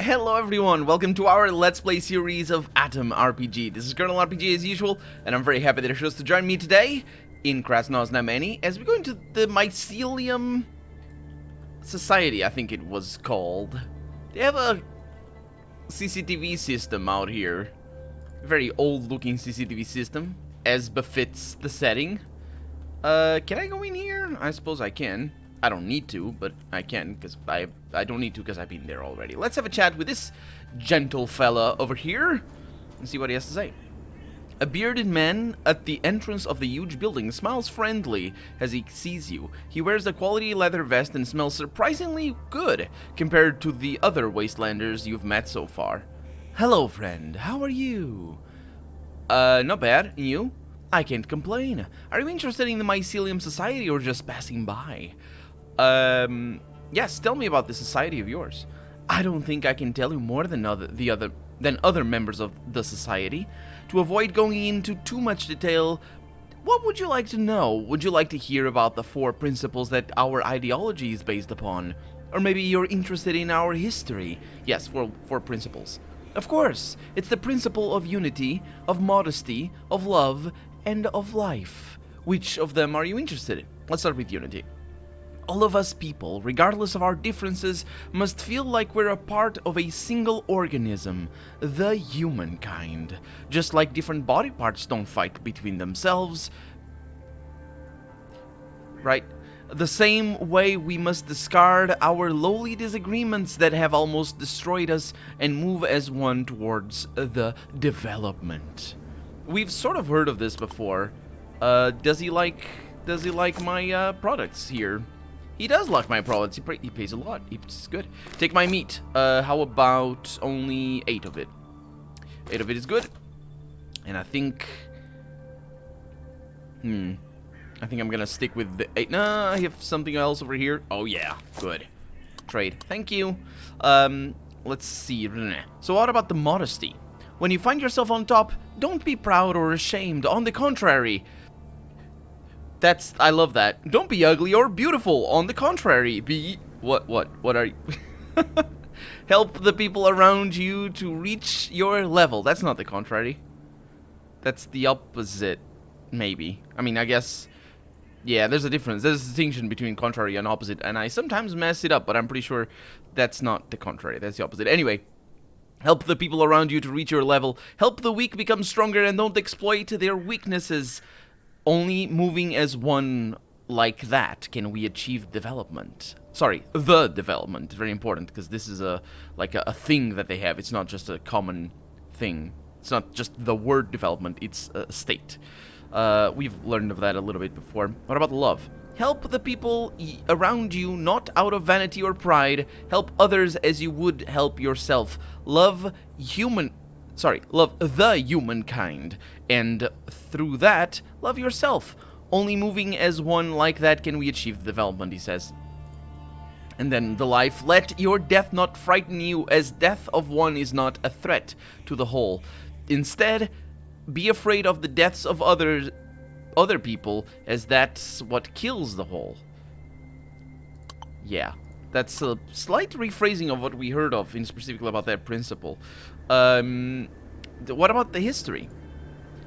Hello everyone, welcome to our Let's Play series of Atom RPG. This is Colonel RPG as usual, and I'm very happy that you're chose to join me today in Krasnoznameni as we go into the Mycelium Society, I think it was called. They have a CCTV system out here. A very old looking CCTV system, as befits the setting. Can I go in here? I suppose I can. I don't need to, but I can, because I don't need to because I've been there already. Let's have a chat with this gentle fella over here and see what he has to say. A bearded man at the entrance of the huge building smiles friendly as he sees you. He wears a quality leather vest and smells surprisingly good compared to the other wastelanders you've met so far. Hello, friend. How are you? Not bad. And you? I can't complain. Are you interested in the Mycelium Society or just passing by? Yes, tell me about the society of yours. I don't think I can tell you more than other members of the society. To avoid going into too much detail, what would you like to know? Would you like to hear about the 4 principles that our ideology is based upon? Or maybe you're interested in our history? Yes, 4 principles. Of course, it's the principle of unity, of modesty, of love, and of life. Which of them are you interested in? Let's start with unity. All of us people, regardless of our differences, must feel like we're a part of a single organism, the humankind. Just like different body parts don't fight between themselves, right? The same way we must discard our lowly disagreements that have almost destroyed us and move as one towards the development. We've sort of heard of this before. Does he like my products here? He does like my products. He pays a lot. It's good. Take my meat. How about only 8 of it? 8 of it is good. And I think... I think I'm gonna stick with the 8. No, I have something else over here. Oh yeah, good. Trade. Thank you. Let's see. So what about the modesty? When you find yourself on top, don't be proud or ashamed. On the contrary... I love that. Don't be ugly or beautiful. On the contrary, be... What are you... Help the people around you to reach your level. That's not the contrary. That's the opposite, maybe. I mean, I guess... Yeah, there's a difference. There's a distinction between contrary and opposite, and I sometimes mess it up, but I'm pretty sure that's not the contrary. That's the opposite. Anyway, help the people around you to reach your level. Help the weak become stronger and don't exploit their weaknesses. Only moving as one like that can we achieve development. Sorry, the development. Very important, because this is a thing that they have. It's not just a common thing. It's not just the word development. It's a state. We've learned of that a little bit before. What about love? Help the people around you, not out of vanity or pride. Help others as you would help yourself. Love the humankind, and through that, love yourself. Only moving as one like that can we achieve development, he says. And then the life, let your death not frighten you, as death of one is not a threat to the whole. Instead, be afraid of the deaths of other people, as that's what kills the whole. Yeah. That's a slight rephrasing of what we heard of, in specifically about that principle. What about the history?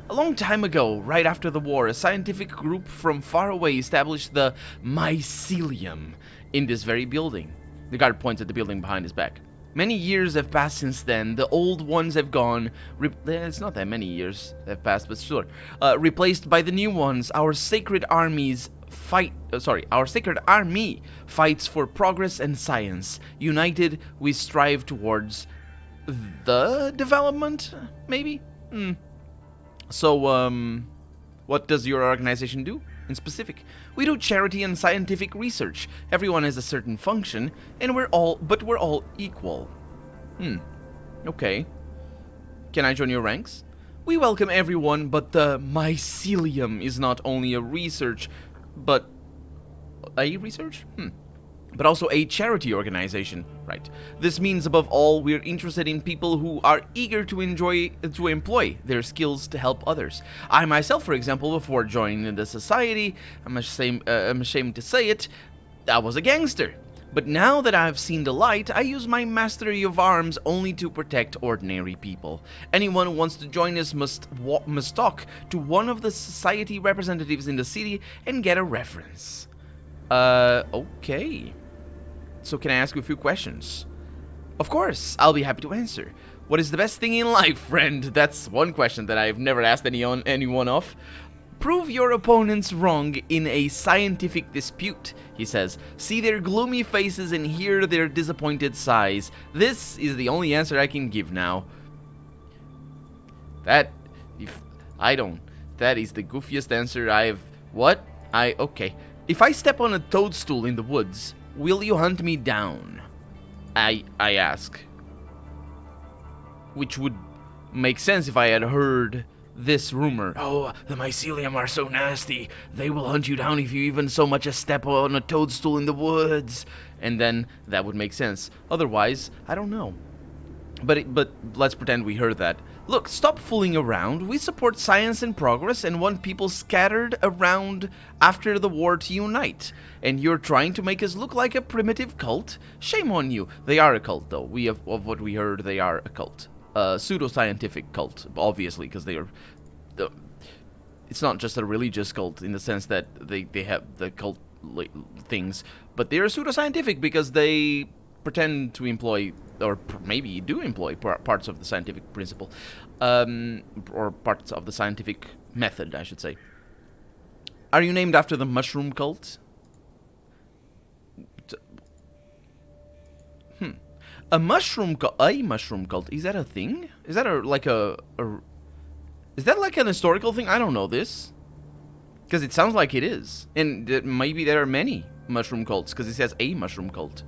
A long time ago, right after the war, a scientific group from far away established the Mycelium in this very building. The guard points at the building behind his back. Many years have passed since then. The old ones have gone. It's not that many years have passed, but sure. Replaced by the new ones. Our sacred armies our sacred army fights for progress and science. United, we strive towards the development, maybe? So, what does your organization do in specific? We do charity and scientific research. Everyone has a certain function, and we're all equal. Okay. Can I join your ranks? We welcome everyone, but the Mycelium is not only a research, but but also a charity organization, right? This means, above all, we're interested in people who are eager to employ their skills to help others. I myself, for example, before joining the society, I'm ashamed to say it, I was a gangster. But now that I've seen the light, I use my mastery of arms only to protect ordinary people. Anyone who wants to join us must talk to one of the society representatives in the city and get a reference. Okay. So can I ask you a few questions? Of course, I'll be happy to answer. What is the best thing in life, friend? That's one question that I've never asked anyone of. Prove your opponents wrong in a scientific dispute, he says. See their gloomy faces and hear their disappointed sighs. This is the only answer I can give now. That is the goofiest answer I've... What? Okay. If I step on a toadstool in the woods, will you hunt me down? I ask. Which would make sense if I had heard this rumor. Oh, the mycelium are so nasty. They will hunt you down if you even so much as step on a toadstool in the woods. And then that would make sense. Otherwise, I don't know. But let's pretend we heard that. Look, stop fooling around. We support science and progress and want people scattered around after the war to unite. And you're trying to make us look like a primitive cult? Shame on you. They are a cult, though. Of what we heard, they are a cult. Pseudo-scientific cult, obviously, because they are... it's not just a religious cult in the sense that they have the cult things, but they are pseudo-scientific because they pretend to employ, or maybe do employ, parts of the scientific principle, or parts of the scientific method, I should say. Are you named after the mushroom cult? A mushroom cult, is that a thing? Is that is that like an historical thing? I don't know this. Because it sounds like it is. And maybe there are many mushroom cults, because it says a mushroom cult.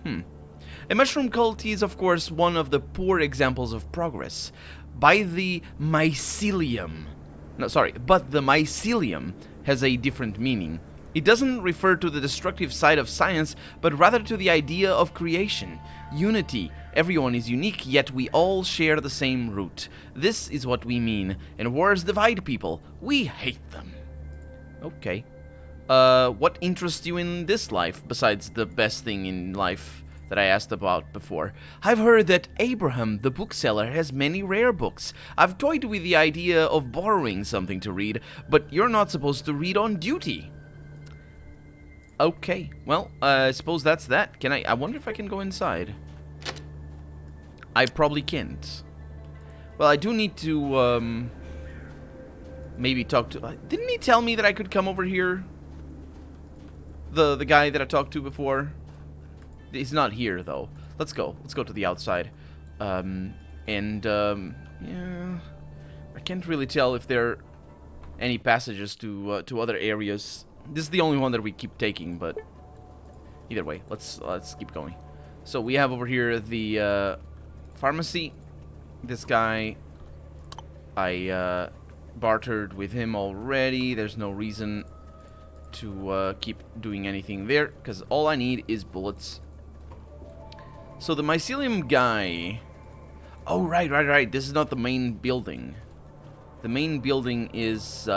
A mushroom cult is, of course, one of the poor examples of progress. But the mycelium has a different meaning. It doesn't refer to the destructive side of science, but rather to the idea of creation. Unity. Everyone is unique, yet we all share the same root. This is what we mean. And wars divide people. We hate them. Okay. What interests you in this life, besides the best thing in life that I asked about before? I've heard that Abraham, the bookseller, has many rare books. I've toyed with the idea of borrowing something to read, but you're not supposed to read on duty. Okay, well, I suppose that's that. I wonder if I can go inside. I probably can't. Well, I do need to, maybe talk to... Didn't he tell me that I could come over here? The guy that I talked to before? He's not here, though. Let's go. Let's go to the outside. Yeah... I can't really tell if there are any passages to other areas. This is the only one that we keep taking, but either way, let's keep going. So we have over here the pharmacy. This guy, I bartered with him already. There's no reason to keep doing anything there, because all I need is bullets. So the mycelium guy... Oh, right. This is not the main building. The main building is...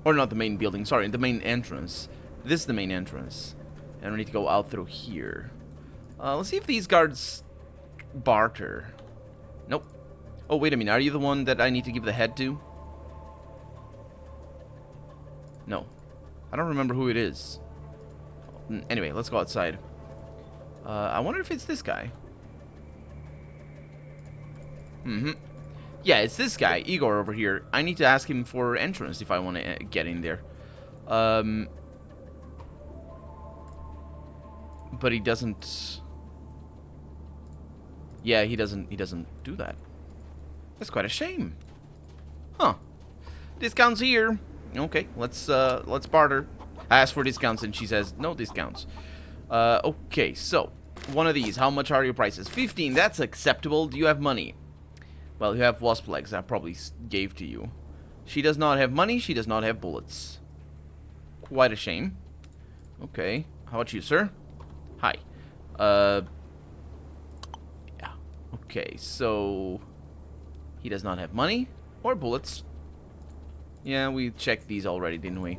Or not the main building, sorry, the main entrance. This is the main entrance. And we need to go out through here. Let's see if these guards barter. Nope. Oh, wait a minute. Are you the one that I need to give the head to? No. I don't remember who it is. Anyway, let's go outside. I wonder if it's this guy. Yeah, it's this guy, Igor, over here. I need to ask him for entrance if I want to get in there. But he doesn't... Yeah, he doesn't do that. That's quite a shame. Huh. Discounts here. Okay, let's barter. I asked for discounts and she says no discounts. Okay, so one of these. How much are your prices? 15. That's acceptable. Do you have money? Well, you have wasp legs. I probably gave to you. She does not have money. She does not have bullets. Quite a shame. Okay. How about you, sir? Hi. Yeah. Okay, so... He does not have money or bullets. Yeah, we checked these already, didn't we?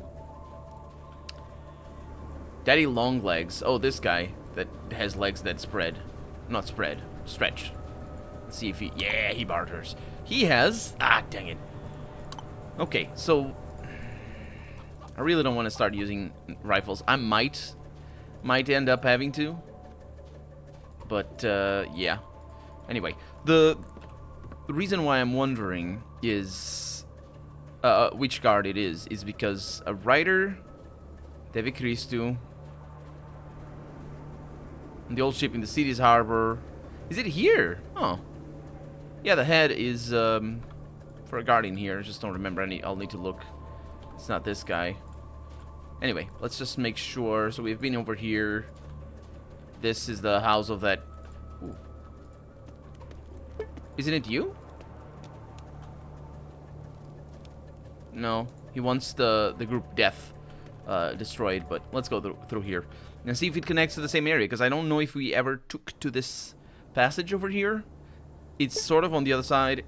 Daddy long legs. Oh, this guy that has legs that spread. Not spread. Stretch. Let's see if he... Yeah, he barters. He has... Ah, dang it. Okay, so... I really don't want to start using rifles. I might end up having to. But, yeah. Anyway, the reason why I'm wondering is... which guard it is because a writer... David Christou... The old ship in the city's harbor. Is it here? Oh. Yeah, the head is for a guardian here. I just don't remember any. I'll need to look. It's not this guy. Anyway, let's just make sure. So we've been over here. This is the house of that. Ooh. Isn't it you? No. He wants the group death destroyed, but let's go through here. And see if it connects to the same area, because I don't know if we ever took to this passage over here. It's sort of on the other side.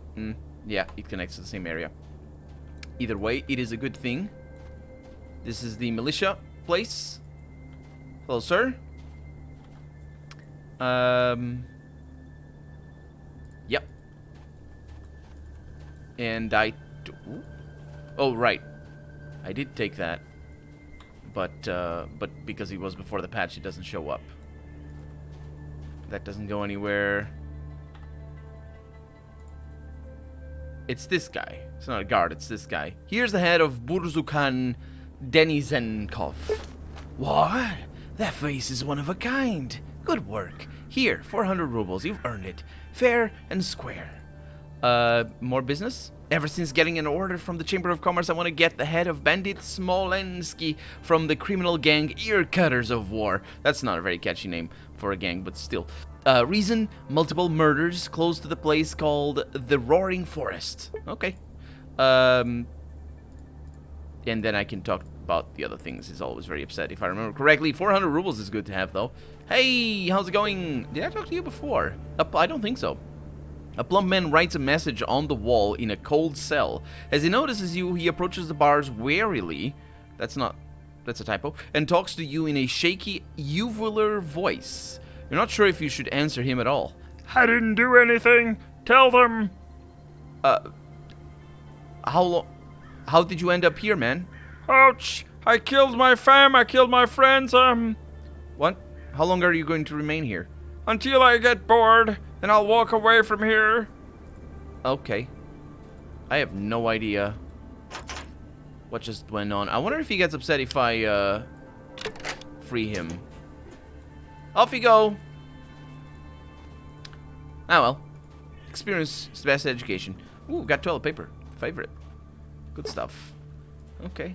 Yeah, it connects to the same area. Either way, it is a good thing. This is the militia place. Hello, sir. Yep. And oh, right. I did take that. But because he was before the patch, it doesn't show up. That doesn't go anywhere. It's this guy. It's not a guard, it's this guy. Here's the head of Burzukan Denizenkov. What? That face is one of a kind. Good work. Here, 400 rubles. You've earned it. Fair and square. More business? Ever since getting an order from the Chamber of Commerce, I want to get the head of Bandit Smolensky from the criminal gang Ear Cutters of War. That's not a very catchy name for a gang, but still. Reason, multiple murders close to the place called the Roaring Forest. Okay. And then I can talk about the other things. He's always very upset, if I remember correctly. 400 rubles is good to have, though. Hey, how's it going? Did I talk to you before? I don't think so. A plump man writes a message on the wall in a cold cell. As he notices you, he approaches the bars warily. That's a typo. And talks to you in a shaky, uvular voice. You're not sure if you should answer him at all. I didn't do anything. Tell them. How did you end up here, man? Ouch. I killed my fam. I killed my friends. What? How long are you going to remain here? Until I get bored. Then I'll walk away from here. Okay. I have no idea what just went on. I wonder if he gets upset if I, free him. Off you go. Ah, well. Experience is the best education. Ooh, got toilet paper. Favorite. Good stuff. Okay.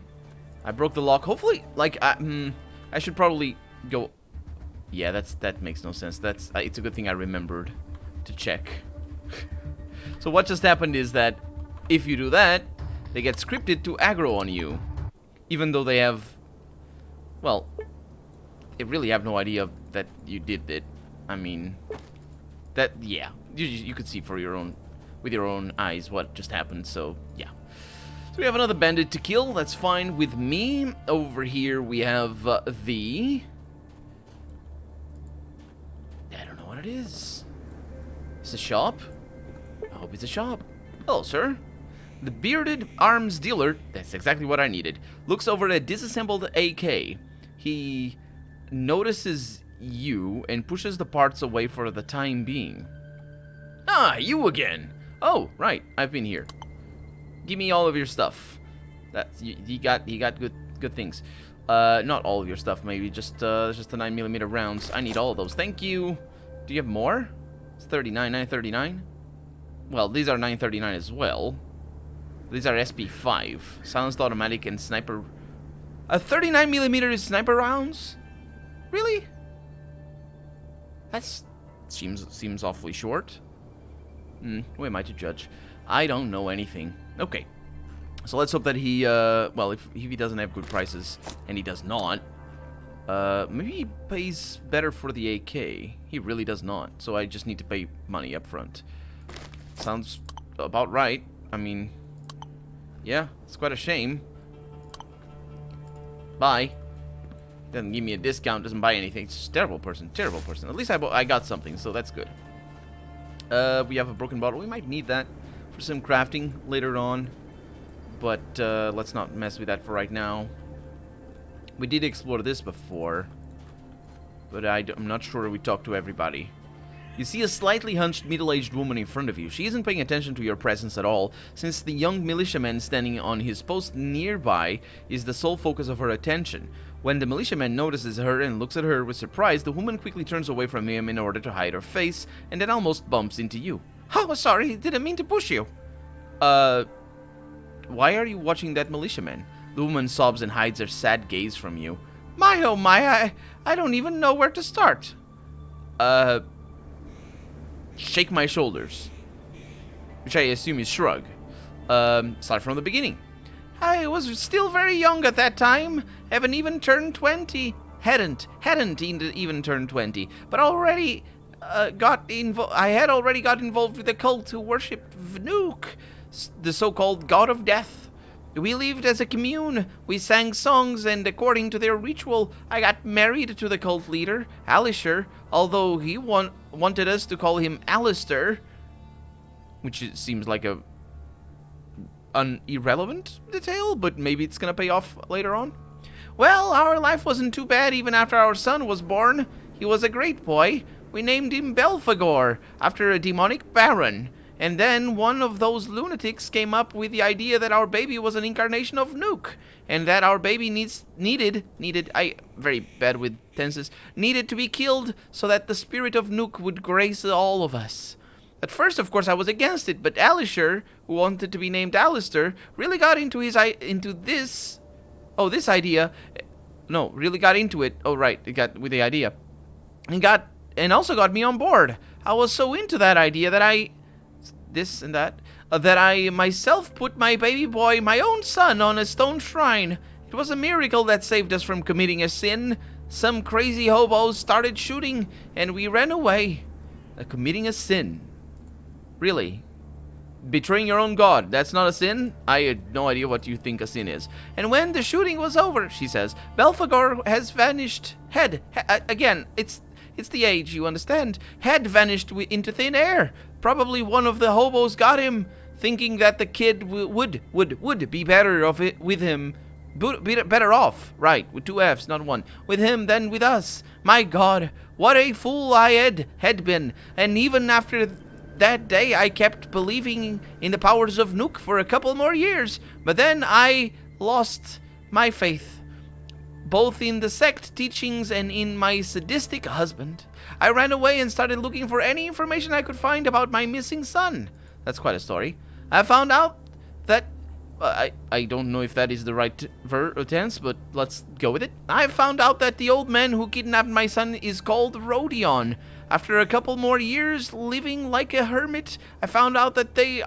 I broke the lock. Hopefully, like, I should probably go... Yeah, that makes no sense. It's a good thing I remembered to check. So what just happened is that if you do that, they get scripted to aggro on you. Even though they have... Well, they really have no idea that you did it. I mean... That, yeah. You could see for your own... With your own eyes what just happened, so, yeah. So we have another bandit to kill. That's fine with me. Over here we have the... I don't know what it is. It's a shop? I hope it's a shop. Hello, sir. The bearded arms dealer, that's exactly what I needed, looks over a disassembled AK. He notices you and pushes the parts away for the time being. Ah, you again. Oh, right. I've been here. Give me all of your stuff. That's he got good things. Not all of your stuff, maybe just the 9mm rounds. I need all of those. Thank you. Do you have more? It's 39, 939. Well, these are 939 as well. These are SP5, silenced automatic and sniper. 39mm sniper rounds? Really? That seems awfully short. Who am I to judge? I don't know anything. Okay. So let's hope that he, well, if he doesn't have good prices, and he does not, maybe he pays better for the AK. He really does not. So I just need to pay money up front. Sounds about right. I mean, yeah, it's quite a shame. Bye. Doesn't give me a discount, doesn't buy anything. It's just a terrible person, terrible person. At least I got something, so that's good. We have a broken bottle. We might need that for some crafting later on. But let's not mess with that for right now. We did explore this before, but I'm not sure we talked to everybody. You see a slightly hunched middle-aged woman in front of you. She isn't paying attention to your presence at all, since the young militiaman standing on his post nearby is the sole focus of her attention. When the militiaman notices her and looks at her with surprise, the woman quickly turns away from him in order to hide her face, and then almost bumps into you. Oh, sorry, didn't mean to push you. Why are you watching that militiaman? The woman sobs and hides her sad gaze from you. My oh my, I don't even know where to start. Shake my shoulders, which I assume is shrug. Start from the beginning. I was still very young at that time. Haven't even turned 20. Hadn't even turned 20. But already I had already got involved with a cult who worshipped Vnuk, the so-called god of death. We lived as a commune. We sang songs, and according to their ritual, I got married to the cult leader, Alisher, although he wanted us to call him Alistair, which seems like an irrelevant detail, but maybe it's gonna pay off later on. Well, our life wasn't too bad even after our son was born. He was a great boy. We named him Belphegor, after a demonic baron. And then one of those lunatics came up with the idea that our baby was an incarnation of Nuke, and that our baby needed to be killed so that the spirit of Nuke would grace all of us. At first, of course, I was against it, but Alisher, who wanted to be named Alistair, really got into this idea. No, really got into it. Oh, right, it got with the idea. And also got me on board. I was so into that idea that I myself put my baby boy, my own son, on a stone shrine. It was a miracle that saved us from committing a sin. Some crazy hobos started shooting, and we ran away. Committing a sin. Really? Betraying your own god, that's not a sin? I had no idea what you think a sin is. And when the shooting was over, she says, Belphegor has vanished. Again, it's the age, you understand? Had vanished into thin air. Probably one of the hobos got him, thinking that the kid would be better off with him. Better off, right, with 2 F's, not 1, with him than with us. My God, what a fool I had been. And even after that day, I kept believing in the powers of Nuke for a couple more years. But then I lost my faith, both in the sect teachings and in my sadistic husband. I ran away and started looking for any information I could find about my missing son. That's quite a story. I found out that... I don't know if that is the right tense, but let's go with it. I found out that the old man who kidnapped my son is called Rodion. After a couple more years living like a hermit, I found out that they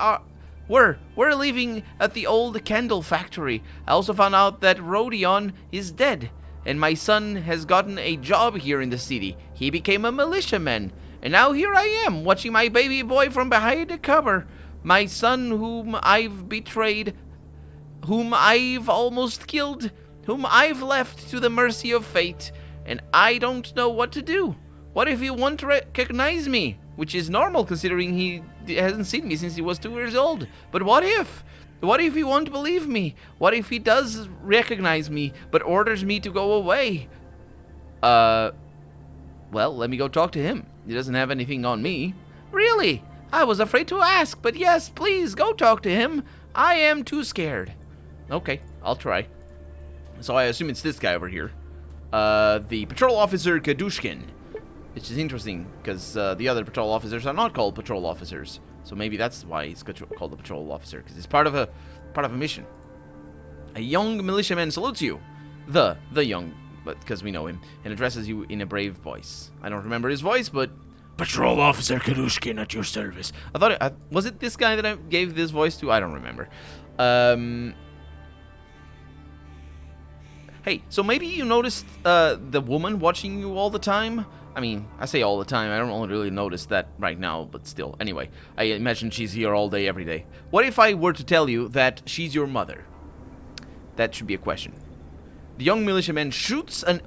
were living at the old candle factory. I also found out that Rodion is dead, and my son has gotten a job here in the city. He became a militiaman, and now here I am, watching my baby boy from behind a cover. My son whom I've betrayed, whom I've almost killed, whom I've left to the mercy of fate, and I don't know what to do. What if he won't recognize me? Which is normal, considering he hasn't seen me since he was 2 years old. But what if? What if he won't believe me? What if he does recognize me, but orders me to go away? Well, let me go talk to him. He doesn't have anything on me. Really? I was afraid to ask, but yes, please, go talk to him. I am too scared. Okay, I'll try. So I assume it's this guy over here. The patrol officer Kadushkin. Which is interesting, because the other patrol officers are not called patrol officers. So maybe that's why he's called the patrol officer, because he's part of a mission. A young militiaman salutes you. The young, but because we know him, and addresses you in a brave voice. I don't remember his voice, but... Patrol Officer Kadushkin at your service. I thought was it this guy that I gave this voice to? I don't remember. Hey, so maybe you noticed the woman watching you all the time? I mean, I say all the time, I don't really notice that right now, but still. Anyway, I imagine she's here all day, every day. What if I were to tell you that she's your mother? That should be a question. The young militiaman shoots an...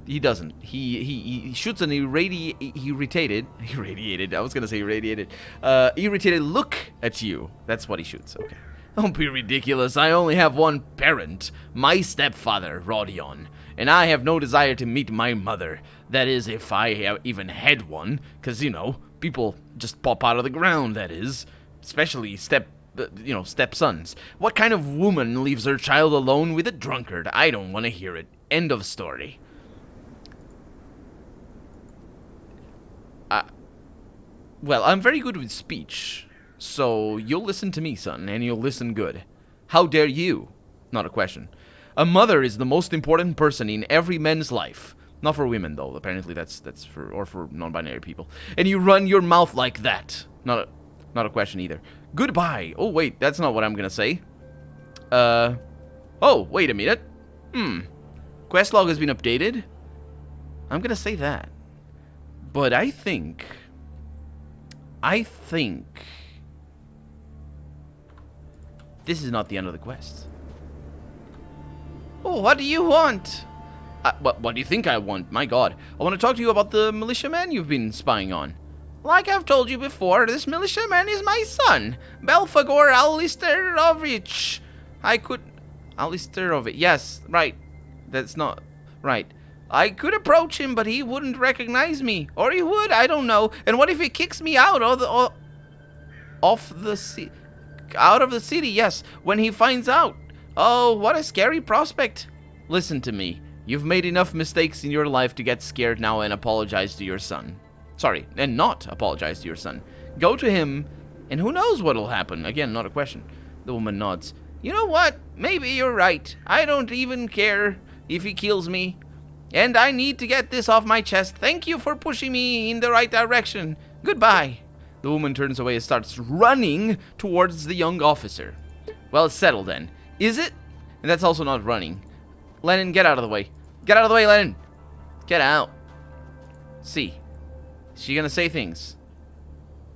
He doesn't. He shoots an irritated... Irradiated. I was going to say irradiated. Irritated look at you. That's what he shoots. Okay. Don't be ridiculous. I only have one parent. My stepfather, Rodion. And I have no desire to meet my mother. That is, if I even had one. Because, you know, people just pop out of the ground, that is. Especially stepsons. What kind of woman leaves her child alone with a drunkard? I don't want to hear it. End of story. Well, I'm very good with speech. So, you'll listen to me, son, and you'll listen good. How dare you? Not a question. A mother is the most important person in every man's life. Not for women, though. Apparently that's for non-binary people. And you run your mouth like that. Not a question either. Goodbye. Oh, wait, that's not what I'm gonna say. Oh, wait a minute. Quest log has been updated. I'm gonna say that. But I think... this is not the end of the quest. Oh, what do you want? What do you think I want? My god. I want to talk to you about the militiaman you've been spying on. Like I've told you before, this militiaman is my son, Belfagor Alisterovich. Alisterovich, yes, right. That's not right. I could approach him, but he wouldn't recognize me. Or he would, I don't know. And what if he kicks me out of the city, yes, when he finds out? Oh, what a scary prospect. Listen to me. You've made enough mistakes in your life to get scared now and apologize to your son. Sorry, and not apologize to your son. Go to him, and who knows what'll happen. Again, not a question. The woman nods. You know what? Maybe you're right. I don't even care if he kills me. And I need to get this off my chest. Thank you for pushing me in the right direction. Goodbye. The woman turns away and starts running towards the young officer. Well, it's settled then. Is it? And that's also not running. Lennon, get out of the way. Get out of the way, Lennon. Get out. See. Is she gonna say things?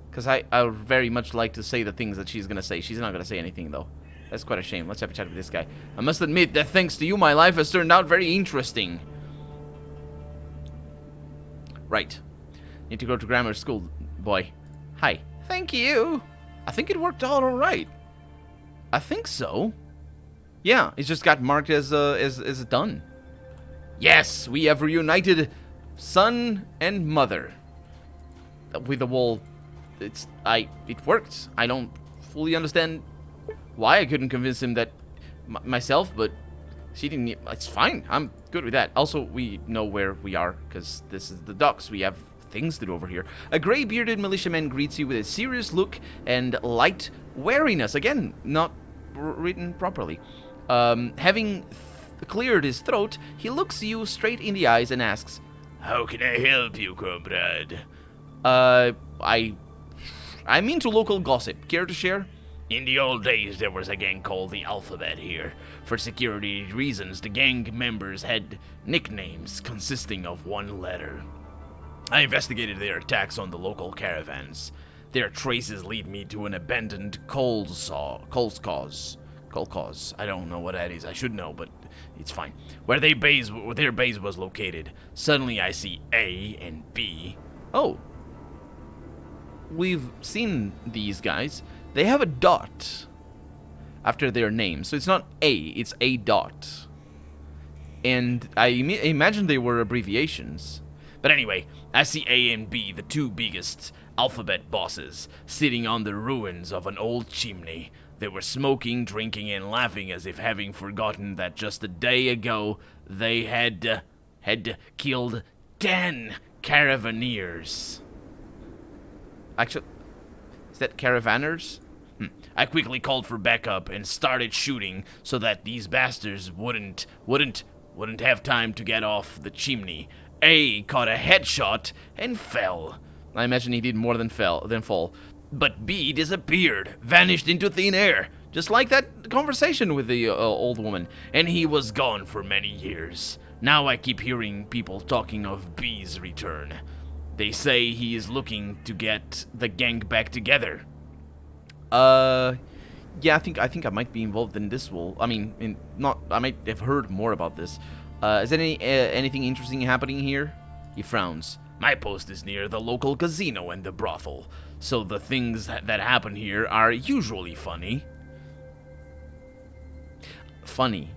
Because I would very much like to say the things that she's gonna say. She's not gonna say anything, though. That's quite a shame. Let's have a chat with this guy. I must admit that thanks to you, my life has turned out very interesting. Right. Need to go to grammar school, boy. Hi. Thank you. I think it worked out alright. I think so. Yeah, it just got marked as done. Yes, we have reunited son and mother. With the wall, it worked. I don't fully understand why I couldn't convince him that myself, but she didn't. It's fine. I'm good with that. Also, we know where we are because this is the docks. We have things to do over here. A gray-bearded militiaman greets you with a serious look and light wariness. Again, not written properly. Having cleared his throat, he looks you straight in the eyes and asks, "How can I help you, comrade?" I'm into local gossip. Care to share? In the old days, there was a gang called the Alphabet here. For security reasons, the gang members had nicknames consisting of one letter. I investigated their attacks on the local caravans. Their traces lead me to an abandoned coal cause. I don't know what that is. I should know, but it's fine. Where their base was located. Suddenly I see A and B. Oh. We've seen these guys. They have a dot after their name. So it's not A, it's A dot. And I imagine they were abbreviations. But anyway, I see A and B, the two biggest Alphabet bosses, sitting on the ruins of an old chimney. They were smoking, drinking, and laughing as if having forgotten that just a day ago they had killed 10 caravaneers. Actually, is that caravanners? I quickly called for backup and started shooting so that these bastards wouldn't have time to get off the chimney. A caught a headshot and fell. I imagine he did more than fall. But B disappeared, vanished into thin air, just like that conversation with the old woman, and he was gone for many years. Now I keep hearing people talking of B's return. They say he is looking to get the gang back together. Yeah, I think I might be involved in this. I might have heard more about this. Is there anything interesting happening here? He frowns. My post is near the local casino and the brothel, so the things that happen here are usually funny. Funny.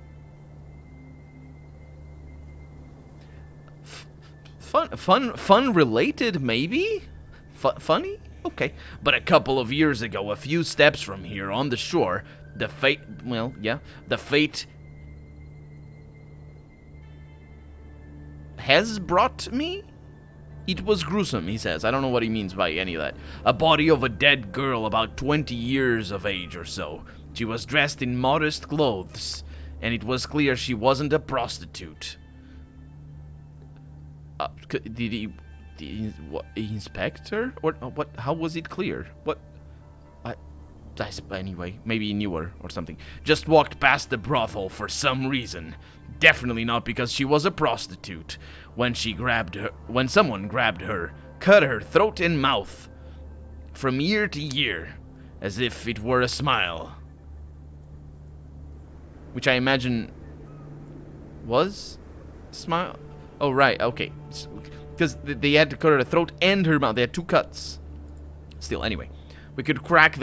Fun related, maybe? Funny? Okay. But a couple of years ago, a few steps from here on the shore, the fate has brought me? It was gruesome, he says. I don't know what he means by any of that. A body of a dead girl about 20 years of age or so. She was dressed in modest clothes, and it was clear she wasn't a prostitute. Did he inspect her? Or what? How was it clear? What? Anyway, maybe he knew her or something. Just walked past the brothel for some reason. Definitely not because she was a prostitute. When someone grabbed her, cut her throat and mouth from ear to ear, as if it were a smile. Which I imagine was a smile. Oh right, okay. Because they had to cut her throat and her mouth. They had two cuts. Still, anyway. We couldn't crack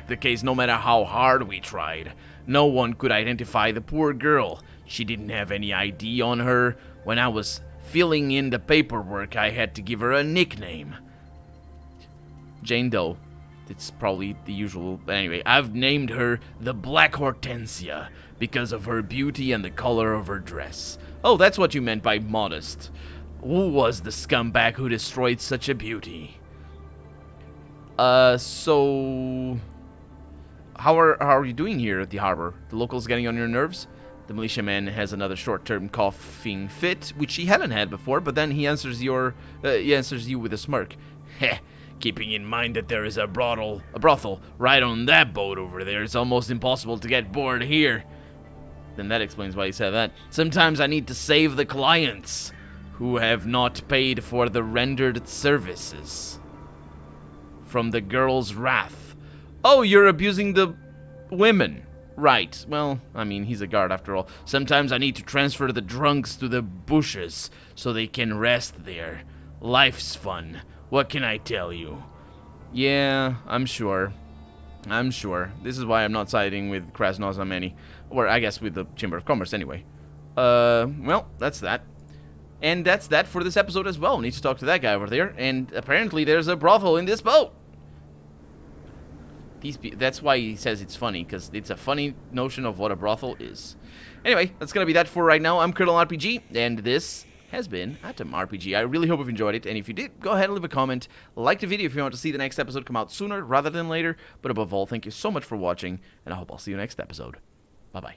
the case no matter how hard we tried. No one could identify the poor girl. She didn't have any ID on her. When I was filling in the paperwork, I had to give her a nickname. Jane Doe. It's probably the usual. But anyway, I've named her the Black Hortensia because of her beauty and the color of her dress. Oh, that's what you meant by modest. Who was the scumbag who destroyed such a beauty? So how are you doing here at the harbor? The locals getting on your nerves? The militiaman has another short-term coughing fit, which he hadn't had before, but then he answers you with a smirk. Heh, keeping in mind that there is a brothel right on that boat over there, it's almost impossible to get bored here. Then that explains why he said that. Sometimes I need to save the clients who have not paid for the rendered services from the girl's wrath. Oh, you're abusing the women. Right. Well, I mean, he's a guard after all. Sometimes I need to transfer the drunks to the bushes so they can rest there. Life's fun. What can I tell you? Yeah, I'm sure. This is why I'm not siding with Krasnozameni. Or I guess with the Chamber of Commerce anyway. Well, that's that. And that's that for this episode as well. Need to talk to that guy over there. And apparently there's a brothel in this boat. That's why he says it's funny, because it's a funny notion of what a brothel is. Anyway, that's going to be that for right now. I'm Colonel RPG, and this has been ATOM RPG. I really hope you've enjoyed it, and if you did, go ahead and leave a comment. Like the video if you want to see the next episode come out sooner rather than later. But above all, thank you so much for watching, and I hope I'll see you next episode. Bye-bye.